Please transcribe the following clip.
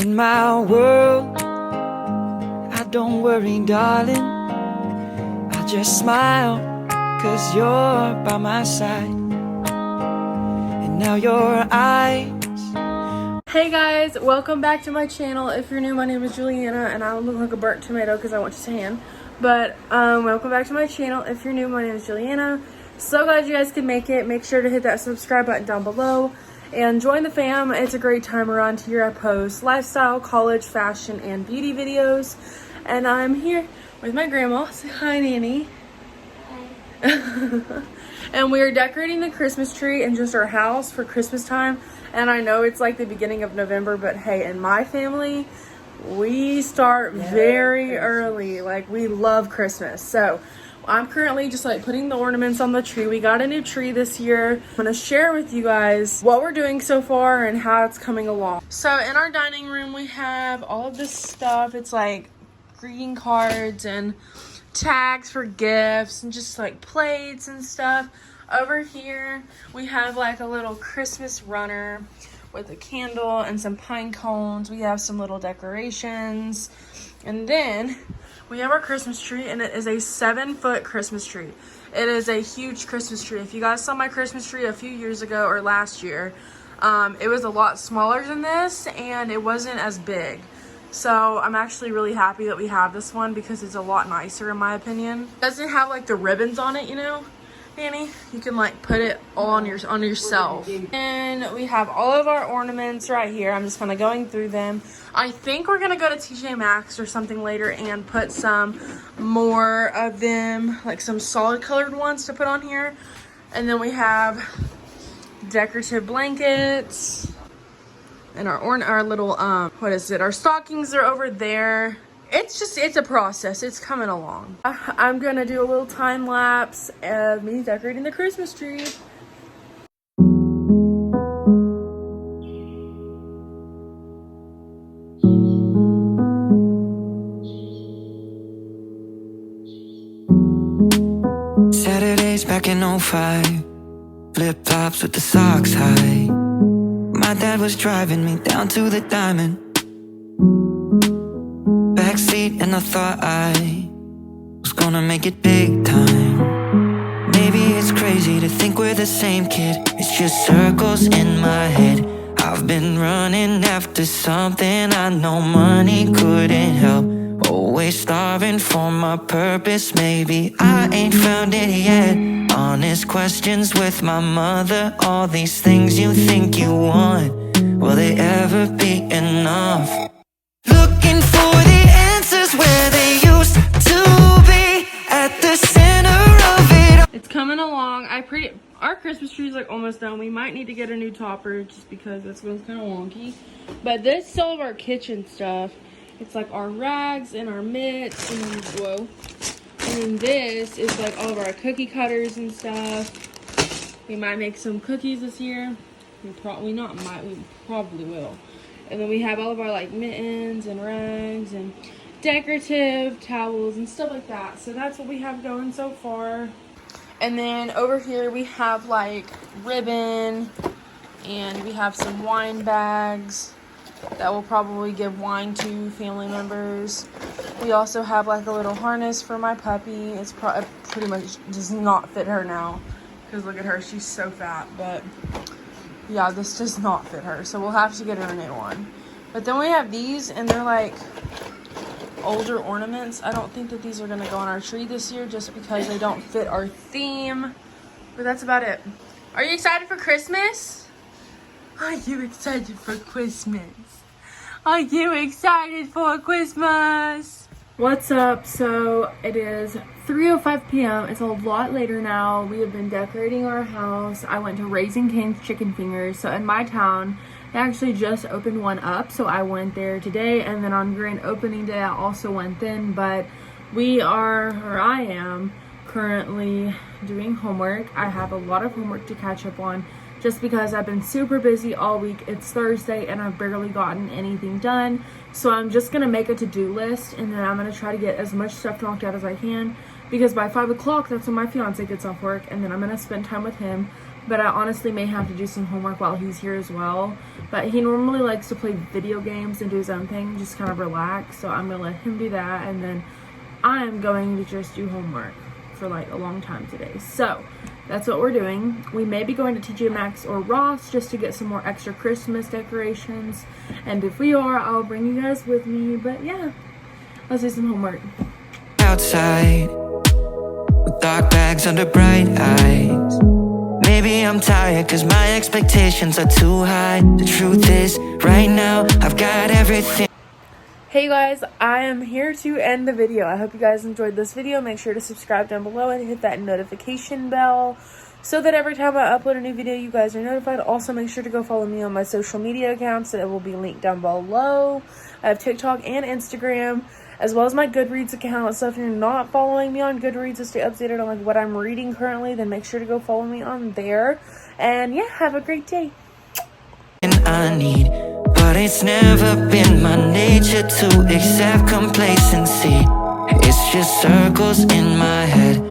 In my world, I don't worry, darling. I just smile, 'cause you're by my side. And now your eyes. Hey guys, welcome back to my channel. If you're new, my name is Julianna, and I look like a burnt tomato because I went to tan. But welcome back to my channel. If you're new, my name is Julianna. So glad you guys could make it. Make sure to hit that subscribe button down below and join the fam. It's a great time around here. I post lifestyle, college, fashion, and beauty videos. And I'm here with my grandma. Say hi, Nanny. Hi. And we are decorating the Christmas tree in just our house for Christmas time. And I know it's like the beginning of November, but hey, in my family, we start very early. Like, we love Christmas. So I'm currently just like putting the ornaments on the tree. We got a new tree this year. I'm gonna share with you guys what we're doing so far and how it's coming along. So in our dining room, we have all of this stuff. It's like greeting cards and tags for gifts and just like plates and stuff. Over here, we have like a little Christmas runner with a candle and some pine cones. We have some little decorations. And then we have our Christmas tree, and it is a 7-foot Christmas tree. It is a huge Christmas tree. If you guys saw my Christmas tree a few years ago or last year, it was a lot smaller than this, and it wasn't as big. So I'm actually really happy that we have this one because it's a lot nicer in my opinion. It doesn't have like the ribbons on it, you know? Annie, you can like put it all on yourself. And we have all of our ornaments right here. I'm just kind of going through them. I think we're gonna go to TJ Maxx or something later and put some more of them, like some solid colored ones to put on here. And then we have decorative blankets and our little what is it, our stockings are over there. It's a process. It's coming along. I'm gonna do a little time lapse of me decorating the Christmas tree. Saturdays back in '05, flip-flops with the socks high. My dad was driving me down to the Diamond backseat, and I thought I was gonna make it big time. Maybe it's crazy to think we're the same kid. It's just circles in my head. I've been running after something I know money couldn't help. Always starving for my purpose. Maybe I ain't found it yet. Honest questions with my mother. All these things you think you want, will they ever be enough? Looking for the answers where they used to be, at the center of it. It's coming along. Our Christmas tree is like almost done. We might need to get a new topper just because this one's kind of wonky. But this is all of our kitchen stuff. It's like our rags and our mitts and then, whoa. And then this is like all of our cookie cutters and stuff. We might make some cookies this year. We probably will. And then we have all of our like mittens and rags and decorative towels and stuff like that. So that's what we have going so far. And then over here we have like ribbon, and we have some wine bags that we'll probably give wine to family members. We also have like a little harness for my puppy. It's pretty much does not fit her now because look at her, she's so fat. But yeah, this does not fit her, so we'll have to get her a new one. But then we have these, and they're like older ornaments. I don't think that these are gonna go on our tree this year just because they don't fit our theme. But that's about it. Are you excited for Christmas? Are you excited for Christmas? Are you excited for Christmas? What's up? So it is 3:05 p.m. It's a lot later now. We have been decorating our house. I went to Raising Cane's Chicken Fingers. So in my town, they actually just opened one up. So I went there today, and then on grand opening day, I also went then. But I am currently doing homework. I have a lot of homework to catch up on just because I've been super busy all week. It's Thursday and I've barely gotten anything done. So I'm just gonna make a to-do list, and then I'm gonna try to get as much stuff knocked out as I can, because by 5 o'clock, that's when my fiance gets off work, and then I'm gonna spend time with him but I honestly may have to do some homework while he's here as well. But he normally likes to play video games and do his own thing, just kind of relax. So I'm gonna let him do that, and then I'm going to just do homework for like a long time today. So that's what we're doing. We may be going to TJ Maxx or Ross just to get some more extra Christmas decorations, and if we are, I'll bring you guys with me. But yeah, let's do some homework. Outside, with dark bags under bright eyes. Maybe I'm tired cause my expectations are too high. The truth is, right now, I've got everything. Hey guys, I am here to end the video. I hope you guys enjoyed this video. Make sure to subscribe down below and hit that notification bell so that every time I upload a new video, you guys are notified. Also, make sure to go follow me on my social media accounts that will be linked down below. I have TikTok and Instagram, as well as my Goodreads account. So if you're not following me on Goodreads to stay updated on like what I'm reading currently, then make sure to go follow me on there. And yeah, have a great day. I need, but it's never been my nature to accept complacency. It's just circles in my head.